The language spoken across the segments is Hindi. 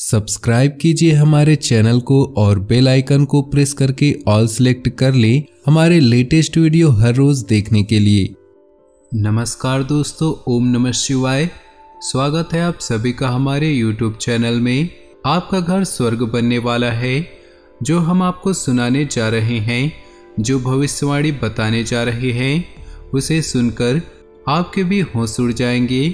सब्सक्राइब कीजिए हमारे चैनल को और बेल आइकन को प्रेस करके ऑल सेलेक्ट कर लें हमारे लेटेस्ट वीडियो हर रोज देखने के लिए। नमस्कार दोस्तों, ओम नमः शिवाय। स्वागत है आप सभी का हमारे YouTube चैनल में। आपका घर स्वर्ग बनने वाला है, जो हम आपको सुनाने जा रहे हैं, जो भविष्यवाणी बताने जा रहे हैं, उसे सुनकर आपके भी होश उड़ जाएंगे,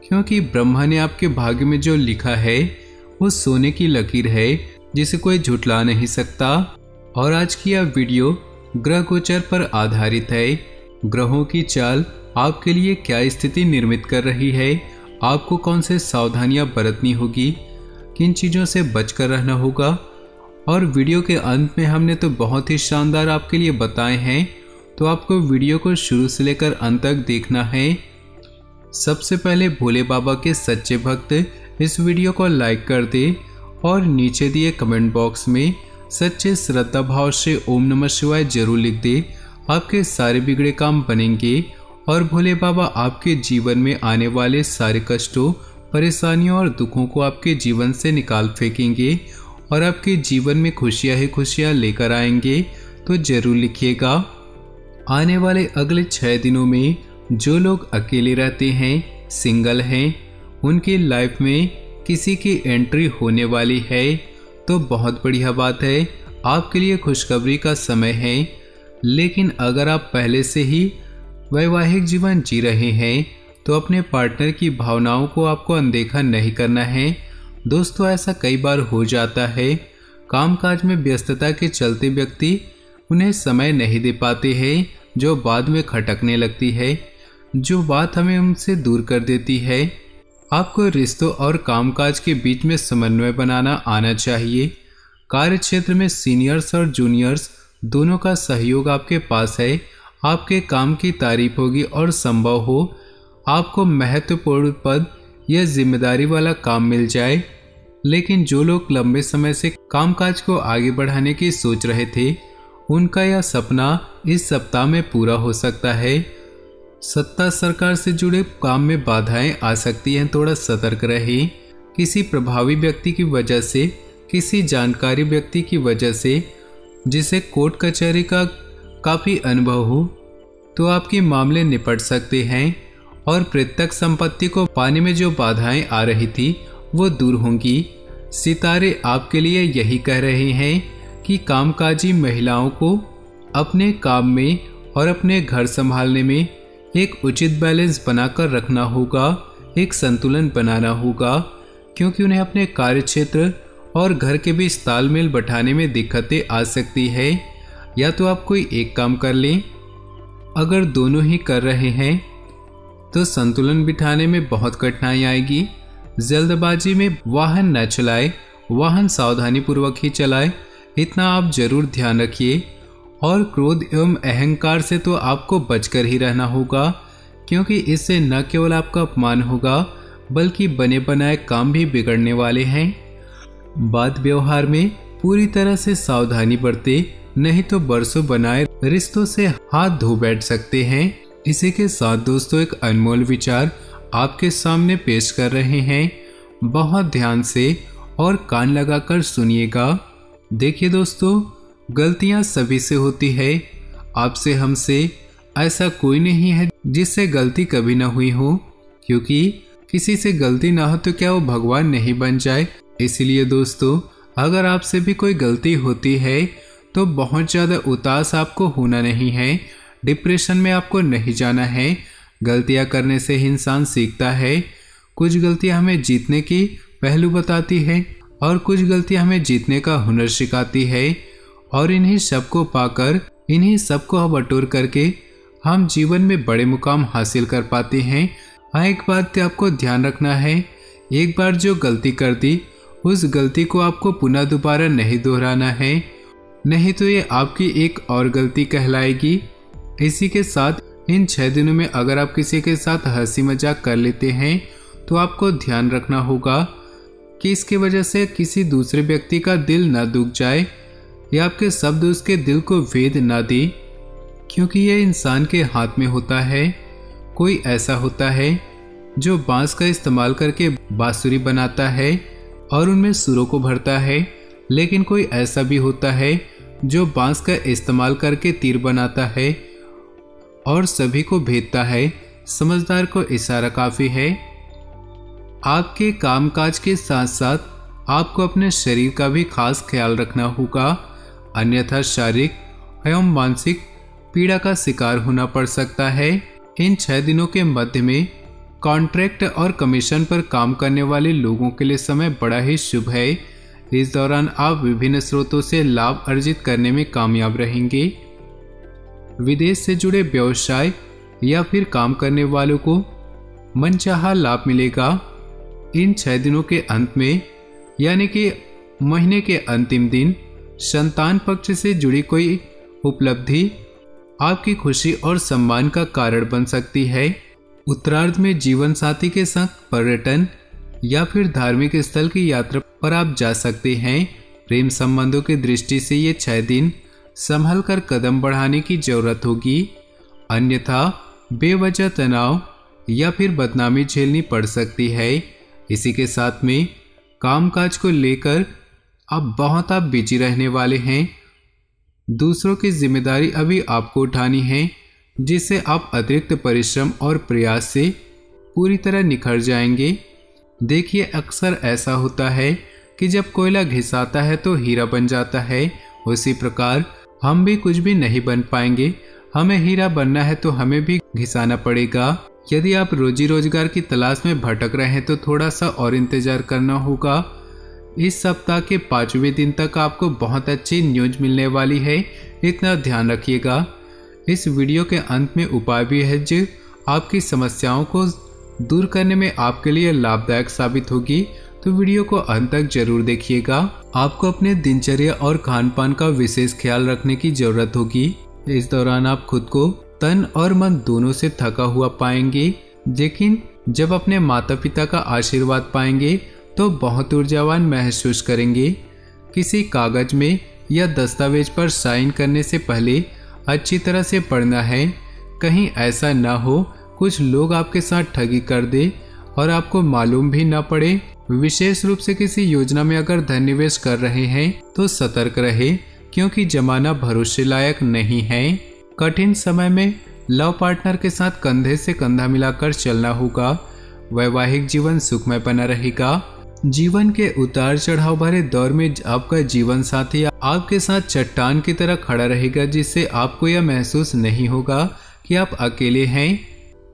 क्योंकि ब्रह्मा ने आपके भाग्य में जो लिखा है वो सोने की लकीर है, जिसे कोई झुठला नहीं सकता। और आज की यह वीडियो ग्रह गोचर पर आधारित है। ग्रहों की चाल आपके लिए क्या स्थिति निर्मित कर रही है, आपको कौन से सावधानियां बरतनी होगी, किन चीज़ों से बचकर रहना होगा। और वीडियो के अंत में हमने तो बहुत ही शानदार आपके लिए बताए हैं, तो आपको वीडियो को शुरू से लेकर अंत तक देखना है। सबसे पहले भोले बाबा के सच्चे भक्त इस वीडियो को लाइक कर दे और नीचे दिए कमेंट बॉक्स में सच्चे श्रद्धा भाव से ओम नमः शिवाय जरूर लिख दे। आपके सारे बिगड़े काम बनेंगे और भोले बाबा आपके जीवन में आने वाले सारे कष्टों, परेशानियों और दुखों को आपके जीवन से निकाल फेंकेंगे और आपके जीवन में खुशियां ही खुशियां लेकर आएंगे। तो जरूर लिखिएगा। आने वाले अगले 6 दिनों में जो लोग अकेले रहते हैं, सिंगल हैं, उनकी लाइफ में किसी की एंट्री होने वाली है, तो बहुत बढ़िया बात है, आपके लिए खुशखबरी का समय है। लेकिन अगर आप पहले से ही वैवाहिक जीवन जी रहे हैं, तो अपने पार्टनर की भावनाओं को आपको अनदेखा नहीं करना है। दोस्तों, ऐसा कई बार हो जाता है, कामकाज में व्यस्तता के चलते व्यक्ति उन्हें समय नहीं दे पाते हैं, जो बाद में खटकने लगती है, जो बात हमें उनसे दूर कर देती है। आपको रिश्तों और कामकाज के बीच में समन्वय बनाना आना चाहिए। कार्य क्षेत्र में सीनियर्स और जूनियर्स दोनों का सहयोग आपके पास है। आपके काम की तारीफ होगी और संभव हो आपको महत्वपूर्ण पद या जिम्मेदारी वाला काम मिल जाए। लेकिन जो लोग लंबे समय से कामकाज को आगे बढ़ाने की सोच रहे थे, उनका यह सपना इस सप्ताह में पूरा हो सकता है। सत्ता सरकार से जुड़े काम में बाधाएं आ सकती हैं, थोड़ा सतर्क रहें। किसी प्रभावी व्यक्ति की वजह से, किसी जानकारी व्यक्ति की वजह से, जिसे कोर्ट कचहरी का काफ़ी अनुभव हो, तो आपके मामले निपट सकते हैं और प्रत्यक्ष संपत्ति को पाने में जो बाधाएं आ रही थी वो दूर होंगी। सितारे आपके लिए यही कह रहे हैं कि कामकाजी महिलाओं को अपने काम में और अपने घर संभालने में एक उचित बैलेंस बनाकर रखना होगा, एक संतुलन बनाना होगा, क्योंकि उन्हें अपने कार्य क्षेत्र और घर के बीच तालमेल बैठाने में दिक्कतें आ सकती है। या तो आप कोई एक काम कर लें, अगर दोनों ही कर रहे हैं तो संतुलन बिठाने में बहुत कठिनाई आएगी। जल्दबाजी में वाहन न चलाएं, वाहन सावधानी पूर्वक ही चलाएं, इतना आप जरूर ध्यान रखिए। और क्रोध एवं अहंकार से तो आपको बचकर ही रहना होगा, क्योंकि इससे न केवल आपका अपमान होगा, बल्कि बने बनाए काम भी बिगड़ने वाले हैं। बात व्यवहार में पूरी तरह से सावधानी बरते, नहीं तो बरसों बनाए रिश्तों से हाथ धो बैठ सकते हैं। इसी के साथ दोस्तों, एक अनमोल विचार आपके सामने पेश कर रहे हैं, बहुत ध्यान से और कान लगाकर सुनिएगा। देखिए दोस्तों, गलतियां सभी से होती है, आपसे हमसे ऐसा कोई नहीं है जिससे गलती कभी ना हुई हो, क्योंकि किसी से गलती ना हो तो क्या वो भगवान नहीं बन जाए। इसलिए दोस्तों, अगर आपसे भी कोई गलती होती है तो बहुत ज़्यादा उदास आपको होना नहीं है, डिप्रेशन में आपको नहीं जाना है। गलतियां करने से ही इंसान सीखता है। कुछ गलतियां हमें जीतने की पहलू बताती है और कुछ गलतियां हमें जीतने का हुनर सिखाती है, और इन्हीं सबको पाकर, इन्हीं सबको बटोर करके हम जीवन में बड़े मुकाम हासिल कर पाते हैं। एक बात आपको ध्यान रखना है, एक बार जो गलती कर दी, उस गलती को आपको पुनः दोबारा नहीं दोहराना है, नहीं तो ये आपकी एक और गलती कहलाएगी। इसी के साथ इन 6 दिनों में अगर आप किसी के साथ हंसी मजाक कर लेते हैं, तो आपको ध्यान रखना होगा कि इसकी वजह से किसी दूसरे व्यक्ति का दिल न दुख जाए या आपके शब्द उसके दिल को वेद ना दे, क्योंकि यह इंसान के हाथ में होता है। कोई ऐसा होता है जो बांस का इस्तेमाल करके बांसुरी बनाता है, और उनमें सुरों को भरता है। लेकिन कोई ऐसा भी होता है जो बांस का इस्तेमाल करके तीर बनाता है और सभी को भेदता है। समझदार को इशारा काफी है। आपके कामकाज के साथ साथ आपको अपने शरीर का भी खास ख्याल रखना होगा, अन्यथा शारीरिक एवं मानसिक पीड़ा का शिकार होना पड़ सकता है। इन 6 दिनों के मध्य में कॉन्ट्रैक्ट और कमीशन पर काम करने वाले लोगों के लिए समय बड़ा ही शुभ है। इस दौरान आप विभिन्न स्रोतों से लाभ अर्जित करने में कामयाब रहेंगे। विदेश से जुड़े व्यवसाय या फिर काम करने वालों को मनचाहा लाभ मिलेगा। इन 6 दिनों के अंत में यानी कि महीने के अंतिम दिन संतान पक्ष से जुड़ी कोई उपलब्धि आपकी खुशी और सम्मान का कारण बन सकती है। उत्तरार्ध में जीवन साथी के संग पर्यटन या फिर धार्मिक स्थल की यात्रा पर आप जा सकते हैं। प्रेम संबंधों की दृष्टि से ये 6 दिन संभल कर कदम बढ़ाने की जरूरत होगी, अन्यथा बेवजह तनाव या फिर बदनामी झेलनी पड़ सकती है। इसी के साथ में कामकाज को लेकर अब बहुत आप बिजी रहने वाले हैं। दूसरों की जिम्मेदारी अभी आपको उठानी है, जिससे आप अतिरिक्त परिश्रम और प्रयास से पूरी तरह निखर जाएंगे। देखिए, अक्सर ऐसा होता है कि जब कोयला घिसाता है तो हीरा बन जाता है। उसी प्रकार हम भी कुछ भी नहीं बन पाएंगे। हमें हीरा बनना है तो हमें भी घिसाना पड़ेगा। यदि आप रोजी रोजगार की तलाश में भटक रहे हैं तो थोड़ा सा और इंतजार करना होगा। इस सप्ताह के 5वें दिन तक आपको बहुत अच्छी न्यूज मिलने वाली है, इतना ध्यान रखिएगा। इस वीडियो के अंत में उपाय भी है जो आपकी समस्याओं को दूर करने में आपके लिए लाभदायक साबित होगी, तो वीडियो को अंत तक जरूर देखिएगा। आपको अपने दिनचर्या और खान पान का विशेष ख्याल रखने की जरूरत होगी। इस दौरान आप खुद को तन और मन दोनों से थका हुआ पाएंगे, लेकिन जब अपने माता पिता का आशीर्वाद पाएंगे तो बहुत ऊर्जावान महसूस करेंगे। किसी कागज में या दस्तावेज पर साइन करने से पहले अच्छी तरह से पढ़ना है, कहीं ऐसा ना हो कुछ लोग आपके साथ ठगी कर दे और आपको मालूम भी ना पड़े। विशेष रूप से किसी योजना में अगर धन निवेश कर रहे हैं तो सतर्क रहे, क्योंकि जमाना भरोसे लायक नहीं है। कठिन समय में लव पार्टनर के साथ कंधे से कंधा मिलाकर चलना होगा। वैवाहिक जीवन सुखमय बना रहेगा। जीवन के उतार चढ़ाव भरे दौर में आपका जीवन साथी आपके साथ चट्टान की तरह खड़ा रहेगा, जिससे आपको यह महसूस नहीं होगा कि आप अकेले हैं।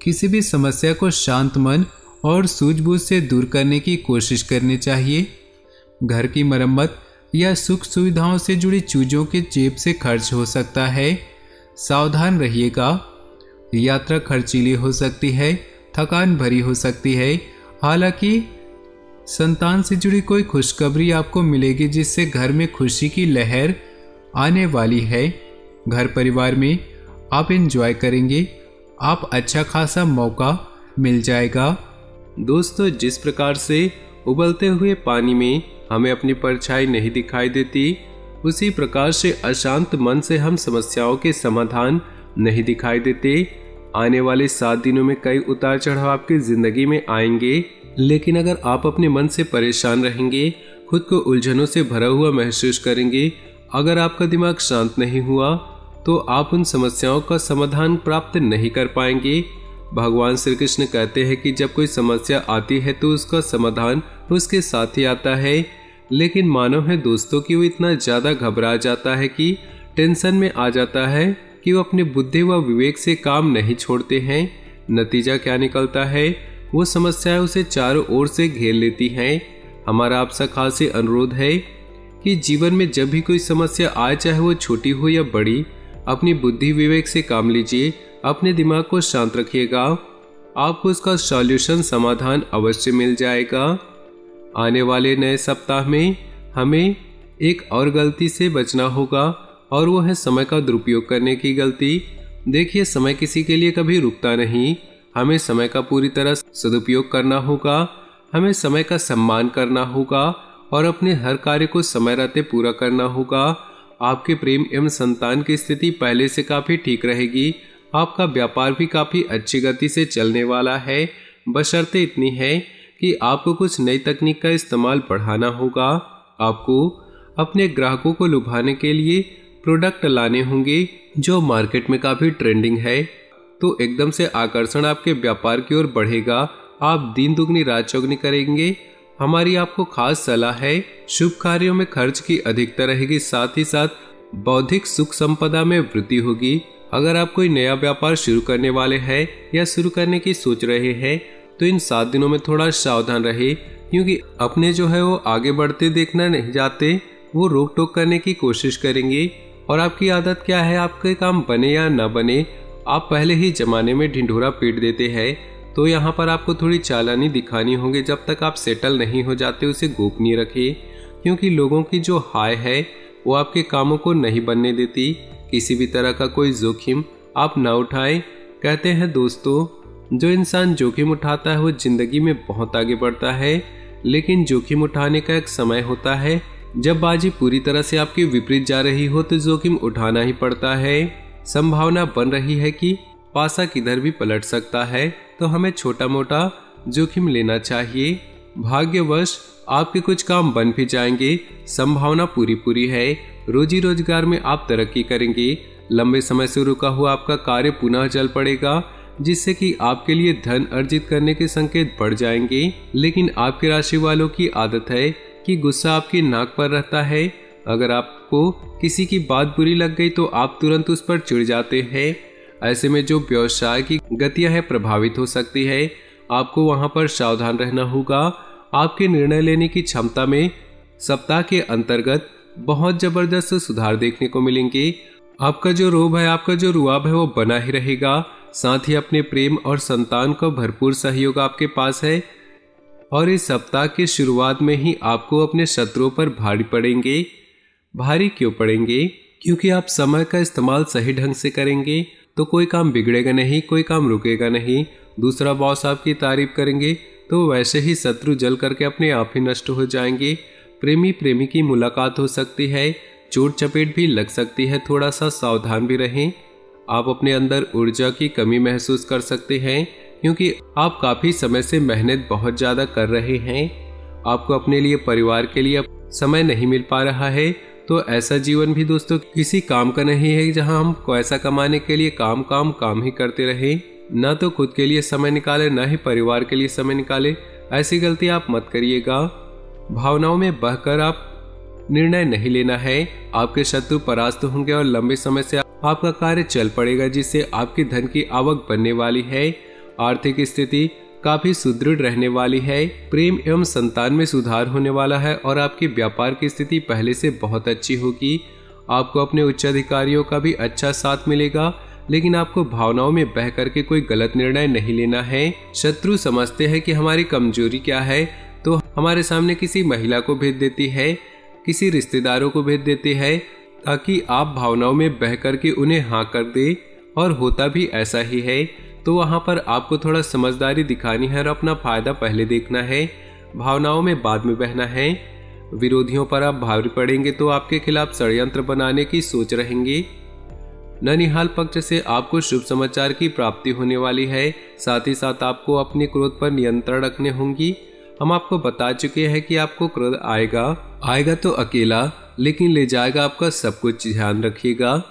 किसी भी समस्या को शांत मन और सूझबूझ से दूर करने की कोशिश करनी चाहिए। घर की मरम्मत या सुख सुविधाओं से जुड़ी चीजों के जेब से खर्च हो सकता है, सावधान रहिएगा। यात्रा खर्चीली हो सकती है, थकान भरी हो सकती है। हालांकि संतान से जुड़ी कोई खुशखबरी आपको मिलेगी, जिससे घर में खुशी की लहर आने वाली है। घर परिवार में आप एंजॉय करेंगे, आप अच्छा खासा मौका मिल जाएगा। दोस्तों, जिस प्रकार से उबलते हुए पानी में हमें अपनी परछाई नहीं दिखाई देती, उसी प्रकार से अशांत मन से हम समस्याओं के समाधान नहीं दिखाई देते। आने वाले 7 दिनों में कई उतार चढ़ाव आपकी जिंदगी में आएंगे, लेकिन अगर आप अपने मन से परेशान रहेंगे, खुद को उलझनों से भरा हुआ महसूस करेंगे, अगर आपका दिमाग शांत नहीं हुआ तो आप उन समस्याओं का समाधान प्राप्त नहीं कर पाएंगे। भगवान श्री कृष्ण कहते हैं कि जब कोई समस्या आती है तो उसका समाधान उसके साथ ही आता है, लेकिन मानव है दोस्तों कि वो इतना ज़्यादा घबरा जाता है कि टेंशन में आ जाता है कि वो अपने बुद्धि व विवेक से काम नहीं छोड़ते हैं। नतीजा क्या निकलता है, वो समस्याएं उसे चारों ओर से घेर लेती हैं। हमारा आपसे खास अनुरोध है कि जीवन में जब भी कोई समस्या आए, चाहे वो छोटी हो या बड़ी, अपनी बुद्धि विवेक से काम लीजिए, अपने दिमाग को शांत रखिएगा, आपको उसका सॉल्यूशन समाधान अवश्य मिल जाएगा। आने वाले नए सप्ताह में हमें एक और गलती से बचना होगा, और वो है समय का दुरुपयोग करने की गलती। देखिए, समय किसी के लिए कभी रुकता नहीं। हमें समय का पूरी तरह सदुपयोग करना होगा, हमें समय का सम्मान करना होगा और अपने हर कार्य को समय रहते पूरा करना होगा। आपके प्रेम एवं संतान की स्थिति पहले से काफ़ी ठीक रहेगी। आपका व्यापार भी काफ़ी अच्छी गति से चलने वाला है, बशर्ते इतनी है कि आपको कुछ नई तकनीक का इस्तेमाल बढ़ाना होगा। आपको अपने ग्राहकों को लुभाने के लिए प्रोडक्ट लाने होंगे जो मार्केट में काफ़ी ट्रेंडिंग है, तो एकदम से आकर्षण आपके व्यापार की ओर बढ़ेगा। आप दिन दुगनी रात चौगनी करेंगे। हमारी आपको खास सलाह है, शुभ कार्यों में खर्च की अधिकता रहेगी, साथ ही साथ बौद्धिक सुख संपदा में वृद्धि होगी। अगर आप कोई नया व्यापार शुरू करने वाले हैं या शुरू करने की सोच रहे हैं तो इन 7 दिनों में थोड़ा सावधान रहे, क्योंकि अपने जो है वो आगे बढ़ते देखना नहीं जाते, वो रोक टोक करने की कोशिश करेंगे। और आपकी आदत क्या है, आपके काम बने या ना बने, आप पहले ही जमाने में ढिंढोरा पीट देते हैं। तो यहाँ पर आपको थोड़ी चालानी दिखानी होगी। जब तक आप सेटल नहीं हो जाते उसे गोपनीय रखिए, क्योंकि लोगों की जो हाय है वो आपके कामों को नहीं बनने देती। किसी भी तरह का कोई जोखिम आप ना उठाएं। कहते हैं दोस्तों, जो इंसान जोखिम उठाता है वो जिंदगी में बहुत आगे बढ़ता है, लेकिन जोखिम उठाने का एक समय होता है जब बाजी पूरी तरह से आपकी विपरीत जा रही हो तो जोखिम उठाना ही पड़ता है। संभावना बन रही है कि पासा किधर भी पलट सकता है, तो हमें छोटा मोटा जोखिम लेना चाहिए। भाग्यवश आपके कुछ काम बन भी जाएंगे, संभावना पूरी है। रोजी रोजगार में आप तरक्की करेंगे। लंबे समय से रुका हुआ आपका कार्य पुनः चल पड़ेगा, जिससे कि आपके लिए धन अर्जित करने के संकेत बढ़ जाएंगे। लेकिन आपकी राशि वालों की आदत है कि गुस्सा आपकी नाक पर रहता है। अगर आपको किसी की बात बुरी लग गई तो आप तुरंत उस पर चिढ़ जाते हैं। ऐसे में जो व्यवसाय की गतियां है प्रभावित हो सकती है। आपको वहां पर सावधान रहना होगा। आपके निर्णय लेने की क्षमता में सप्ताह के अंतर्गत बहुत जबरदस्त सुधार देखने को मिलेंगे। आपका जो रोब है, आपका जो रुआब है वो बना ही रहेगा। साथ ही अपने प्रेम और संतान का भरपूर सहयोग आपके पास है। और इस सप्ताह की शुरुआत में ही आपको अपने शत्रुओं पर भारी पड़ेंगे। भारी क्यों पड़ेंगे? क्योंकि आप समय का इस्तेमाल सही ढंग से करेंगे तो कोई काम बिगड़ेगा नहीं, कोई काम रुकेगा नहीं। दूसरा बॉस आपकी तारीफ करेंगे तो वैसे ही शत्रु जल करके अपने आप ही नष्ट हो जाएंगे। प्रेमी प्रेमी की मुलाकात हो सकती है, चोट चपेट भी लग सकती है, थोड़ा सा सावधान भी रहें। आप अपने अंदर ऊर्जा की कमी महसूस कर सकते हैं, क्योंकि आप काफी समय से मेहनत बहुत ज्यादा कर रहे हैं। आपको अपने लिए, परिवार के लिए समय नहीं मिल पा रहा है। तो ऐसा जीवन भी दोस्तों किसी काम का नहीं है जहां हम पैसा कमाने के लिए काम ही करते रहे, ना तो खुद के लिए समय निकाले, ना ही परिवार के लिए समय निकाले। ऐसी गलती आप मत करिएगा। भावनाओं में बहकर आप निर्णय नहीं लेना है। आपके शत्रु परास्त होंगे और लंबे समय से आपका कार्य चल पड़ेगा, जिससे आपकी धन की आवक बनने वाली है। आर्थिक स्थिति काफी सुदृढ़ रहने वाली है। प्रेम एवं संतान में सुधार होने वाला है और आपकी व्यापार की स्थिति पहले से बहुत अच्छी होगी। आपको अपने उच्च अधिकारियों का भी अच्छा साथ मिलेगा, लेकिन आपको भावनाओं में बह करके कोई गलत निर्णय नहीं लेना है। शत्रु समझते हैं कि हमारी कमजोरी क्या है, तो हमारे सामने किसी महिला को भेज देती है, किसी रिश्तेदारों को भेज देते हैं, ताकि आप भावनाओं में बह करके उन्हें हाँ कर दे। और होता भी ऐसा ही है। तो वहां पर आपको थोड़ा समझदारी दिखानी है और अपना फायदा पहले देखना है, भावनाओं में बाद में बहना है। विरोधियों पर आप भारी पड़ेंगे तो आपके खिलाफ षड्यंत्र बनाने की सोच रहेंगे। ननिहाल पक्ष से आपको शुभ समाचार की प्राप्ति होने वाली है। साथ ही साथ आपको अपने क्रोध पर नियंत्रण रखने होंगी। हम आपको बता चुके हैं कि आपको क्रोध आएगा तो अकेला, लेकिन ले जाएगा आपका सब कुछ। ध्यान रखिएगा,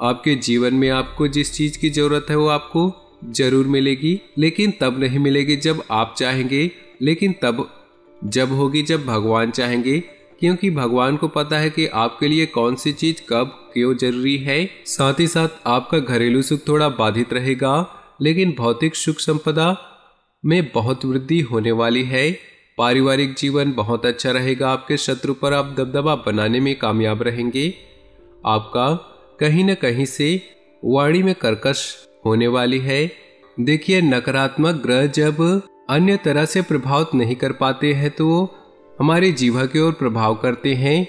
आपके जीवन में आपको जिस चीज की जरूरत है वो आपको जरूर मिलेगी, लेकिन तब नहीं मिलेगी जब आप चाहेंगे, लेकिन तब जब होगी जब भगवान चाहेंगे, क्योंकि भगवान को पता है कि आपके लिए कौन सी चीज कब क्यों जरूरी है। साथ ही साथ आपका घरेलू सुख थोड़ा बाधित रहेगा, लेकिन भौतिक सुख संपदा में बहुत वृद्धि होने वाली है। पारिवारिक जीवन बहुत अच्छा रहेगा। आपके शत्रु पर आप दबदबा बनाने में कामयाब रहेंगे। आपका कहीं न कहीं से वाणी में कर्कश होने वाली है। देखिए, नकारात्मक ग्रह जब अन्य तरह से प्रभावित नहीं कर पाते हैं तो वो हमारे जीवा की ओर प्रभाव करते हैं।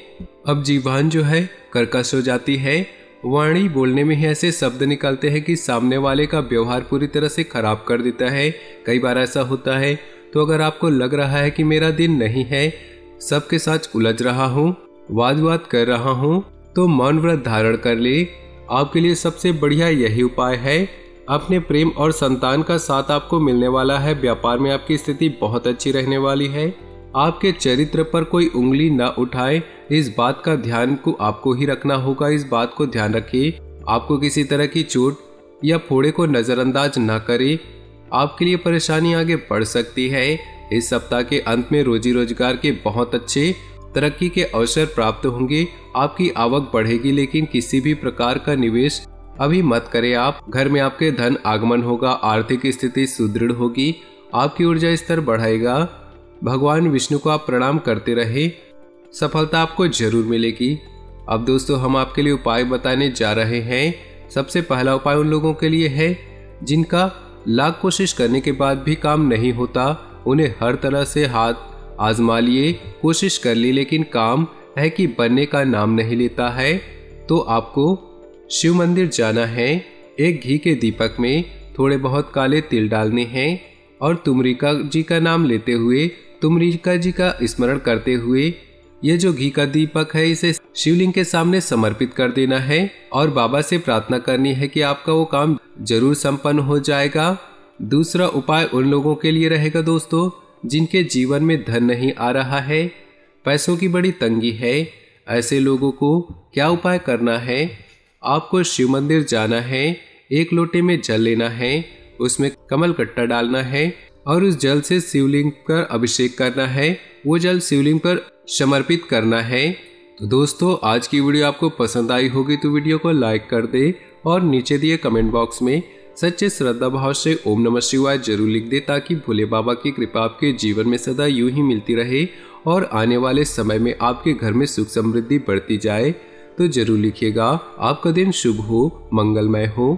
अब जीवान जो है कर्कश हो जाती है। वाणी बोलने में ही ऐसे शब्द निकलते हैं कि सामने वाले का व्यवहार पूरी तरह से खराब कर देता है। कई बार ऐसा होता है। तो अगर आपको लग रहा है कि मेरा दिन नहीं है, सबके साथ उलझ रहा हूँ, वाद कर रहा हूँ, तो मौन व्रत धारण कर ले। आपके लिए सबसे बढ़िया यही उपाय है। अपने प्रेम और संतान का साथ आपको मिलने वाला है। व्यापार में आपकी स्थिति बहुत अच्छी रहने वाली है। आपके चरित्र पर कोई उंगली न उठाए, इस बात का ध्यान को आपको ही रखना होगा। इस बात को ध्यान रखिए, आपको किसी तरह की चोट या फोड़े को नजरअंदाज न करे। आपके लिए परेशानी आगे बढ़ सकती है। इस सप्ताह के अंत में रोजी रोजगार के बहुत अच्छे तरक्की के अवसर प्राप्त होंगे। आपकी आवक बढ़ेगी, लेकिन किसी भी प्रकार का निवेश अभी मत करें। आप घर में आपके धन आगमन होगा। आर्थिक स्थिति सुदृढ़ होगी। आपकी ऊर्जा स्तर बढ़ाएगा। भगवान विष्णु को आप प्रणाम करते रहे, सफलता आपको जरूर मिलेगी। अब दोस्तों हम आपके लिए उपाय बताने जा रहे हैं। सबसे पहला उपाय उन लोगों के लिए है जिनका लाख कोशिश करने के बाद भी काम नहीं होता। उन्हें हर तरह से हाथ आजमा लिए, कोशिश कर ली, लेकिन काम है कि बनने का नाम नहीं लेता है। तो आपको शिव मंदिर जाना है। एक घी के दीपक में थोड़े बहुत काले तिल डालने हैं और तुमरिका जी का नाम लेते हुए, तुमरिका जी का स्मरण करते हुए ये जो घी का दीपक है इसे शिवलिंग के सामने समर्पित कर देना है और बाबा से प्रार्थना करनी है कि आपका वो काम जरूर संपन्न हो जाएगा। दूसरा उपाय उन लोगों के लिए रहेगा दोस्तों जिनके जीवन में धन नहीं आ रहा है, पैसों की बड़ी तंगी है। ऐसे लोगों को क्या उपाय करना है? आपको शिव मंदिर जाना है। एक लोटे में जल लेना है, उसमें कमल कट्टा डालना है और उस जल से शिवलिंग पर अभिषेक करना है। वो जल शिवलिंग पर समर्पित करना है। तो दोस्तों आज की वीडियो आपको पसंद आई होगी तो वीडियो को लाइक कर दे और नीचे दिए कमेंट बॉक्स में सच्चे श्रद्धा भाव से ओम नमः शिवाय जरूर लिख दे, ताकि भोले बाबा की कृपा आपके जीवन में सदा यूं ही मिलती रहे और आने वाले समय में आपके घर में सुख समृद्धि बढ़ती जाए। तो जरूर लिखिएगा। आपका दिन शुभ हो, मंगलमय हो।